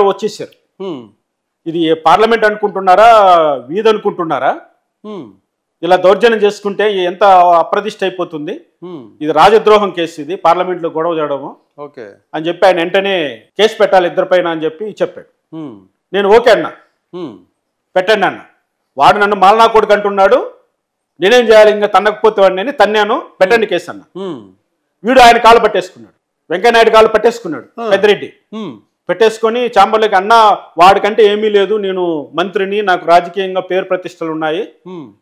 వచ్చేసారు. ఇది పార్లమెంట్ అనుకుంటున్నారా, వీధి అనుకుంటున్నారా, ఇలా దౌర్జన్యం చేసుకుంటే ఎంత అప్రతిష్ట అయిపోతుంది, ఇది రాజద్రోహం కేసు, ఇది పార్లమెంట్లో గొడవ చేయడము అని చెప్పి ఆయన వెంటనే కేసు పెట్టాలి ఇద్దరిపైన అని చెప్పి చెప్పాడు. నేను ఓకే అన్నా, పెట్టండి అన్న. వాడు నన్ను మాలనా కొడుకు అంటున్నాడు, నేనేం చేయాలి, ఇంకా తన్నకపోతే వాడిని తన్నాను, పెట్టండి కేసు అన్న. వీడు ఆయన కాళ్ళు పట్టేసుకున్నాడు, వెంకయ్యనాయుడు కాళ్ళు పట్టేసుకున్నాడు, పెద్దిరెడ్డి పెట్టేసుకొని చాంబర్లోకి, అన్న వాడికంటే ఏమీ లేదు, నేను మంత్రిని, నాకు రాజకీయంగా పేరు ప్రతిష్టలు ఉన్నాయి,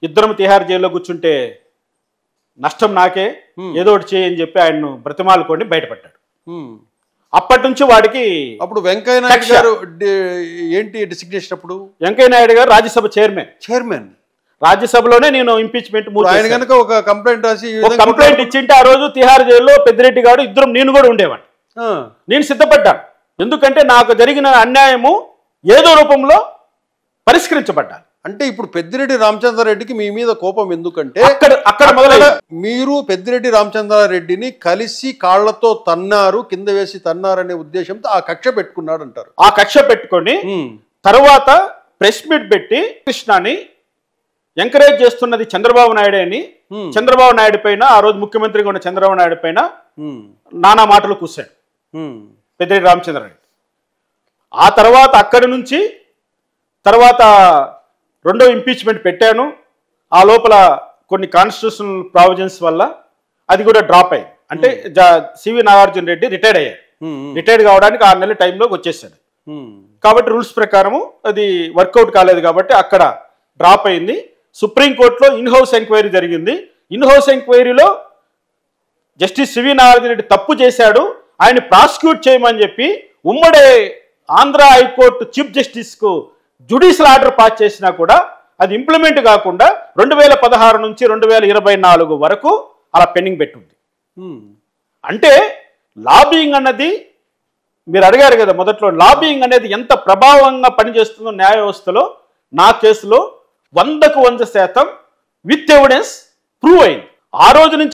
ఇద్దరం తిహార్ జైల్లో కూర్చుంటే నష్టం నాకే, ఏదో ఒకటి చేయని చెప్పి ఆయన్ను బ్రతిమాలుకొని బయటపడ్డాడు. అప్పటి నుంచి వాడికి అప్పుడు వెంకయ్యనాయుడు గారు ఏంటి డిసిగ్నేషన్? అప్పుడు వెంకయ్యనాయుడు గారు రాజ్యసభ చైర్మన్, రాజ్యసభలోనే నేను ఇంపీచ్మెంట్ ఆయన కనుక ఒక కంప్లైంట్ రాసి కంప్లైంట్ ఇచ్చింటే ఆ రోజు తిహార్ జైల్లో పెద్దిరెడ్డి గారు ఇద్దరం నేను కూడా ఉండేవాడిని. నేను సిద్ధపడ్డాను, ఎందుకంటే నాకు జరిగిన అన్యాయము ఏదో రూపంలో పరిష్కరించబడ్డాను. అంటే ఇప్పుడు పెద్దిరెడ్డి రామచంద్రారెడ్డికి మీ మీద కోపం ఎందుకంటే అక్కడ మొదలైన మీరు పెద్దిరెడ్డి రామచంద్రారెడ్డిని కలిసి కాళ్లతో తన్నారు, కింద వేసి తన్నారనే ఉద్దేశంతో ఆ కక్ష పెట్టుకున్నాడు అంటారు. ఆ కక్ష పెట్టుకొని తర్వాత ప్రెస్ మీట్ పెట్టి కృష్ణని ఎంకరేజ్ చేస్తున్నది చంద్రబాబు నాయుడు అని, చంద్రబాబు నాయుడు పైన, ఆ రోజు ముఖ్యమంత్రిగా ఉన్న చంద్రబాబు నాయుడు పైన నానా మాటలు కూశాడు పెద్దిరెడ్డి రామచంద్రారెడ్డి. ఆ తర్వాత అక్కడి నుంచి తర్వాత రెండో ఇంపీచ్మెంట్ పెట్టాను. ఆ లోపల కొన్ని కాన్స్టిట్యూషనల్ ప్రావిజన్స్ వల్ల అది కూడా డ్రాప్ అయింది. అంటే సివి నాగార్జున రెడ్డి రిటైర్డ్ అయ్యాడు. రిటైర్డ్ కావడానికి 6 నెలల టైంలోకి వచ్చేసాడు. కాబట్టి రూల్స్ ప్రకారము అది వర్కౌట్ కాలేదు కాబట్టి అక్కడ డ్రాప్ అయింది. సుప్రీంకోర్టులో ఇన్హౌస్ ఎంక్వైరీ జరిగింది. ఇన్హౌస్ ఎంక్వైరీలో జస్టిస్ సివి నాగార్జున రెడ్డి తప్పు చేశాడు, ఆయన ప్రాసిక్యూట్ చేయమని చెప్పి ఉమ్మడి ఆంధ్ర హైకోర్టు చీఫ్ జస్టిస్కు జ్యుడిషియల్ ఆర్డర్ పాస్ చేసినా కూడా అది ఇంప్లిమెంట్ కాకుండా 2016 నుంచి 2024 వరకు అలా పెండింగ్ పెట్టుంది. అంటే లాబింగ్ అన్నది మీరు అడిగారు కదా మొదట్లో, లాబింగ్ అనేది ఎంత ప్రభావంగా పనిచేస్తుందో న్యాయ వ్యవస్థలో నా కేసులో 100% విత్ ఎవిడెన్స్ ప్రూవ్ అయింది. ఆ రోజు నుంచి